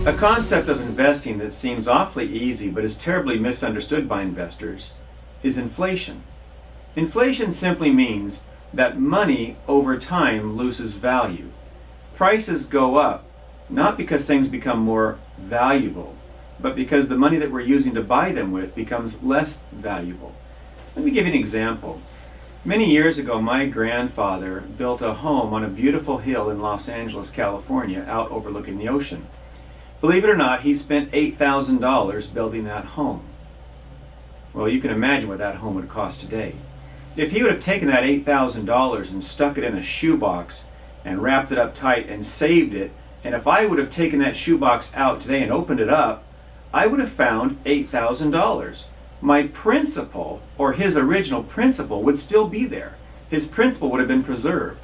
A concept of investing that seems awfully easy but is terribly misunderstood by investors is inflation. Inflation simply means that money over time loses value. Prices go up, not because things become more valuable, but because the money that we're using to buy them with becomes less valuable. Let me give you an example. Many years ago, my grandfather built a home on a beautiful hill in Los Angeles, California, out overlooking the ocean. Believe it or not, he spent $8,000 building that home. Well, you can imagine what that home would cost today. If he would have taken that $8,000 and stuck it in a shoebox and wrapped it up tight and saved it, and if I would have taken that shoebox out today and opened it up, I would have found $8,000. My principal, or his original principal, would still be there. His principal would have been preserved.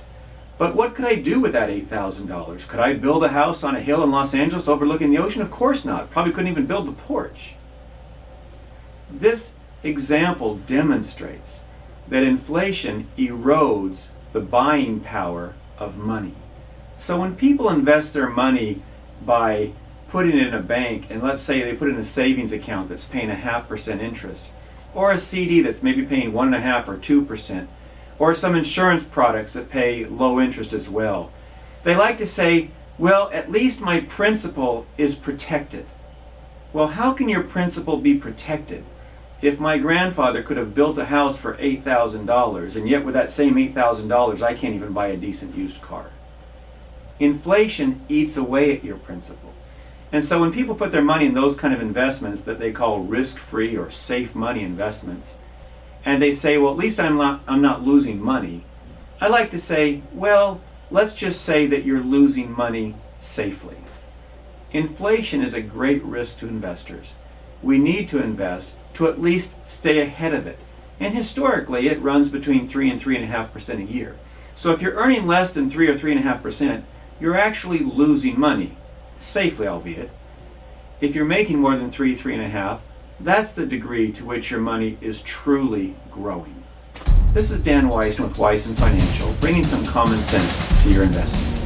But what could I do with that $8,000? Could I build a house on a hill in Los Angeles overlooking the ocean? Of course not. Probably couldn't even build the porch. This example demonstrates that inflation erodes the buying power of money. So when people invest their money by putting it in a bank, and let's say they put it in a savings account that's paying 0.5% interest, or a CD that's maybe paying 1.5% or 2%, or some insurance products that pay low interest as well, they like to say, well, at least my principal is protected. Well, how can your principal be protected if my grandfather could have built a house for $8,000, and yet with that same $8,000 I can't even buy a decent used car? Inflation eats away at your principal. And so when people put their money in those kind of investments that they call risk-free or safe money investments, and they say, well, at least I'm not losing money, I like to say, well, let's just say that you're losing money safely. Inflation is a great risk to investors. We need to invest to at least stay ahead of it. And historically, it runs between 3 and 3.5% a year. So if you're earning less than 3 or 3.5%, you're actually losing money, safely albeit. If you're making more than 3, 3.5%, that's the degree to which your money is truly growing. This is Dan Weisen with Weisen Financial, bringing some common sense to your investing.